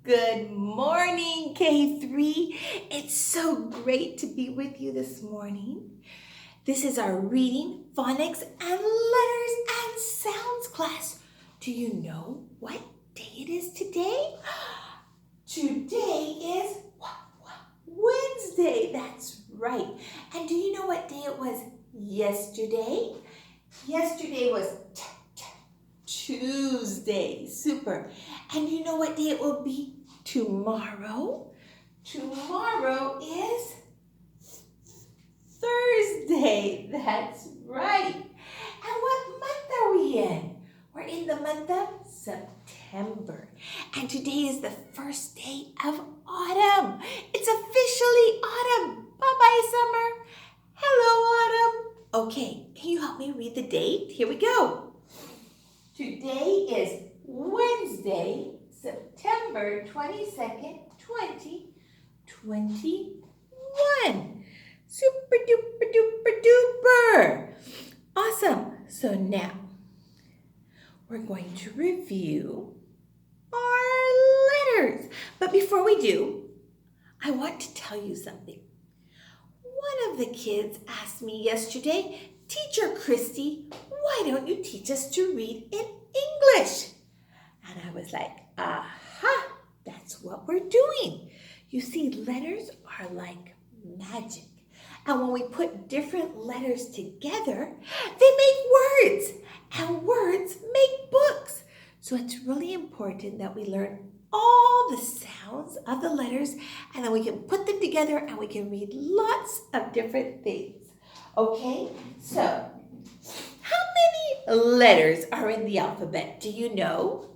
Good morning, K3. It's so great to be with you this morning. This is our reading, phonics, and letters and sounds class. Do you know what day it is today? Today is Wednesday. That's right. And do you know what day it was yesterday? Yesterday was Tuesday. Super. And you know what day it will be tomorrow? Tomorrow is Thursday. That's right. And what month are we in? We're in the month of September. And today is the first day of autumn. It's officially autumn. Bye-bye, summer. Hello, autumn. Okay, can you help me read the date? Here we go. Today is Wednesday, September 22nd, 2021. Super duper duper duper. Awesome. So now we're going to review our letters. But before we do, I want to tell you something. One of the kids asked me yesterday, Teacher Christy, why don't you teach us to read in English? And I was like, aha, that's what we're doing. You see, letters are like magic. And when we put different letters together, they make words. And words make books. So it's really important that we learn all the sounds of the letters, and then we can put them together and we can read lots of different things. Okay, so how many letters are in the alphabet? Do you know?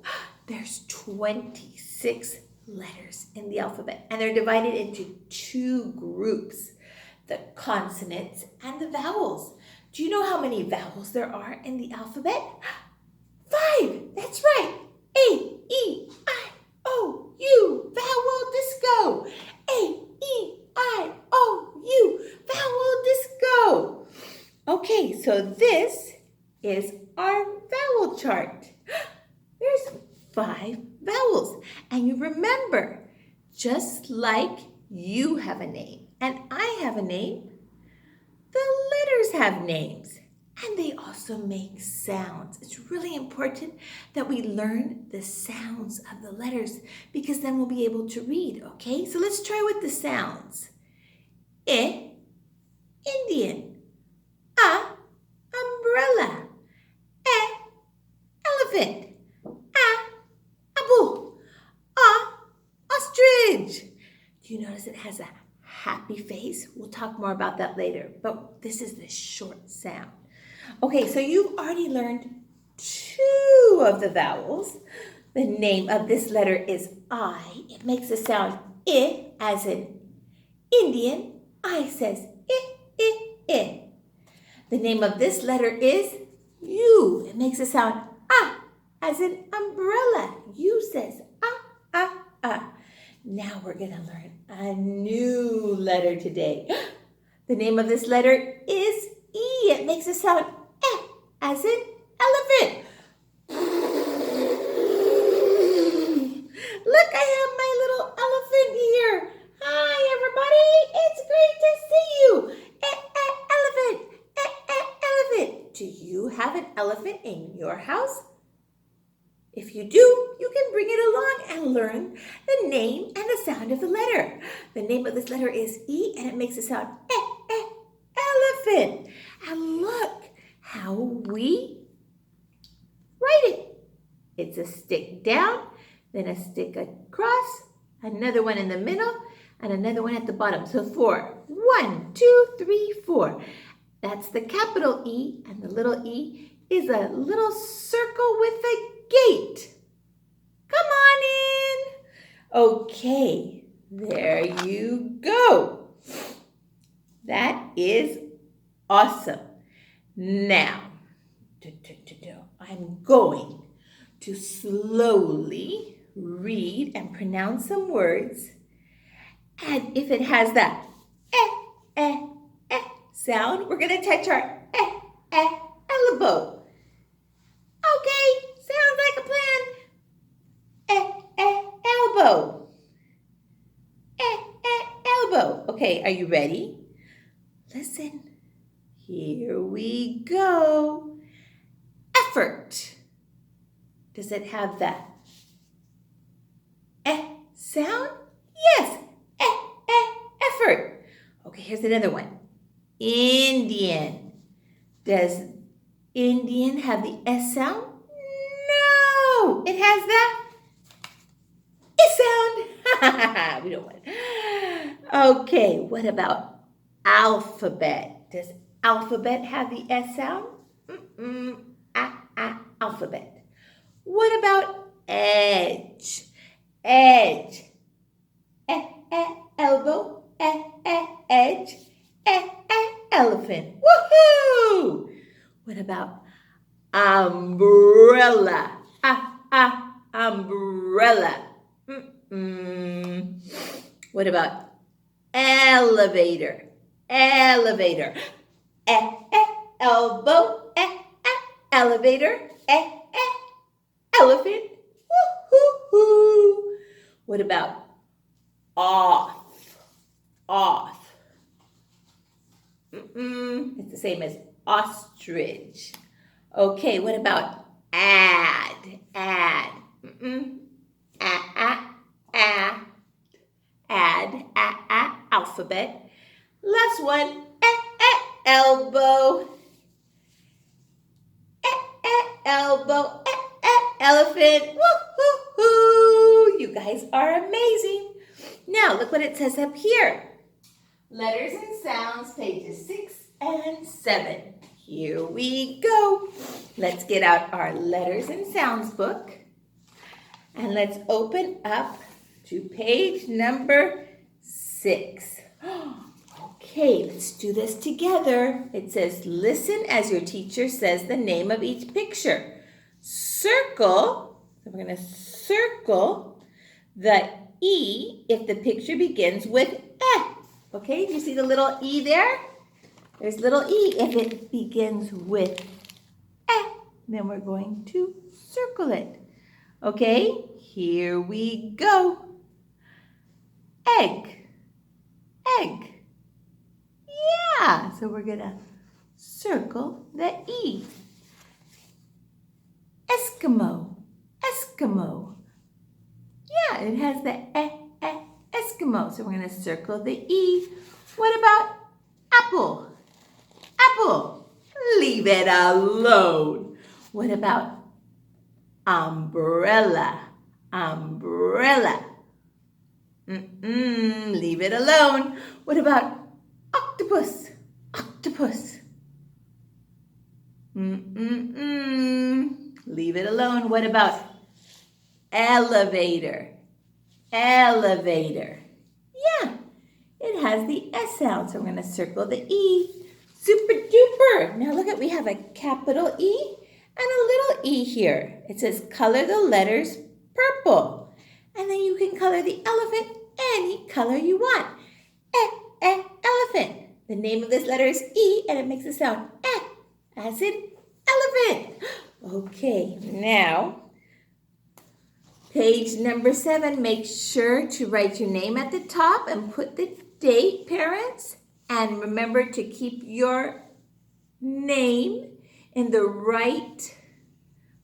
There's 26 letters in the alphabet, and they're divided into two groups, the consonants and the vowels. Do you know how many vowels there are in the alphabet? 5, that's right. A, E, I, O, U, vowel disco. A, E, I, O, U, vowel disco. Okay, so this is our vowel chart. There's 5 vowels. And you remember, just like you have a name and I have a name, the letters have names. And they also make sounds. It's really important that we learn the sounds of the letters because then we'll be able to read, okay? So let's try with the sounds. I, Indian. A, umbrella. E, elephant. A, apple. A, ostrich. Do you notice it has a happy face? We'll talk more about that later, but this is the short sound. Okay, so you've already learned 2 of the vowels. The name of this letter is I. It makes the sound I, as in Indian. I says I. The name of this letter is U. It makes the sound as in umbrella. U says ah. Now we're going to learn a new letter today. The name of this letter is E. It makes the sound as in elephant. Look, I have my little elephant here. Hi, everybody. It's great to see you. Elephant. Do you have an elephant in your house? If you do, you can bring it along and learn the name and the sound of the letter. The name of this letter is E, and it makes the sound elephant. And look how we write it. It's a stick down, then a stick across, another one in the middle, and another one at the bottom. So 4. 1, 2, 3, 4. That's the capital E, and the little e is a little circle with a gate. Come on in. Okay, there you go. That is awesome. Now, I'm going to slowly read and pronounce some words. And if it has that sound, we're going to touch our elbow. Okay, sounds like a plan. Elbow. Okay, are you ready? Listen. Here we go. Effort. Does it have the sound? Yes, effort. Okay, here's another one. Indian. Does Indian have the S sound? No, it has the sound. We don't want it. Okay, what about alphabet? Does alphabet have the S sound? Alphabet. What about edge? Edge. Elbow. Edge. Elephant. Woohoo! What about umbrella? Umbrella. What about elevator? Elevator. Elbow. Elevator. Elephant. Woo-hoo-hoo. What about off? Off. It's the same as ostrich. Okay, what about add? Add. Add. Alphabet. Last one. Elbow. Elbow. Elephant. Woo-hoo-hoo. You guys are amazing. Now, look what it says up here. Letters and sounds, pages 6 and 7. Here we go. Let's get out our letters and sounds book. And let's open up to page number 6. Okay, let's do this together. It says, listen as your teacher says the name of each picture. Circle, so we're going to circle the E if the picture begins with E. Okay, do you see the little E there? There's little E. If it begins with E, then we're going to circle it. Okay, here we go. Egg. Egg. Yeah, so we're going to circle the E. Eskimo. Eskimo. Yeah, it has the Eskimo, so we're going to circle the E. What about apple? Apple. Leave it alone. What about umbrella? Umbrella. Leave it alone. What about octopus? Octopus. Leave it alone. What about elevator? Elevator. Yeah, it has the S sound, so we're going to circle the E. Super duper. Now look at, we have a capital E and a little e here. It says color the letters purple. And then you can color the elephant any color you want. Elephant. The name of this letter is E and it makes the sound as in elephant. Okay, now page number 7, make sure to write your name at the top and put the date, parents. And remember to keep your name in the right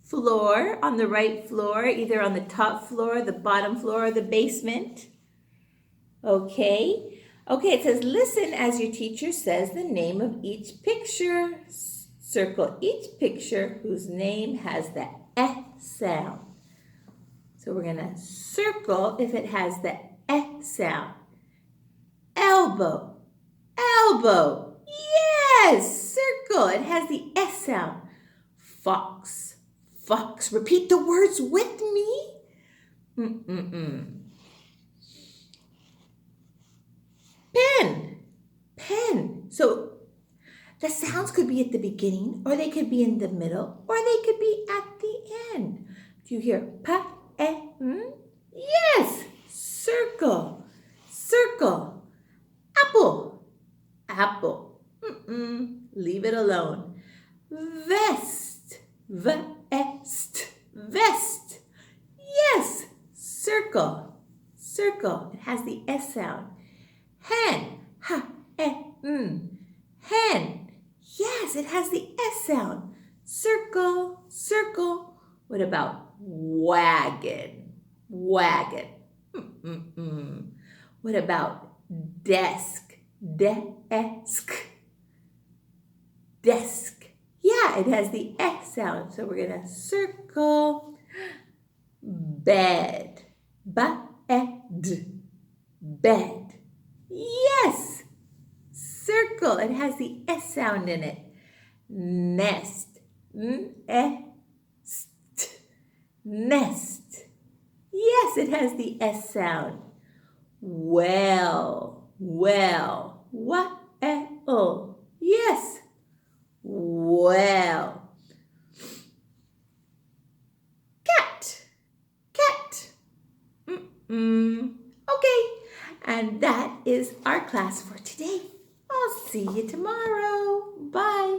floor, on the right floor, either on the top floor, the bottom floor, or the basement. Okay. Okay, it says, listen as your teacher says the name of each picture. Circle each picture whose name has the sound. So we're going to circle if it has the sound. Elbow. Elbow. Yes, circle. It has the S sound. Fox. Fox. Repeat the words with me. Pen. Pen. So the sounds could be at the beginning, or they could be in the middle, or they could be at the end. Do you hear pa, Yes. Circle. Circle. Apple. Apple. Leave it alone. Vest. Vest. Vest. Yes. Circle. Circle. It has the S sound. Hen. Ha, hen. Yes, it has the S sound. Circle, circle. What about wagon? Wagon. What about desk? Desk. Desk. Yeah, it has the S sound. So we're going to circle. Bed. Bed. Bed. Yes. Circle. It has the S sound in it. Nest. Nest. Nest. Yes, it has the S sound. Well. Well. Well. Yes. Well. Cat. Cat. Okay. And that is our class for today. I'll see you tomorrow. Bye.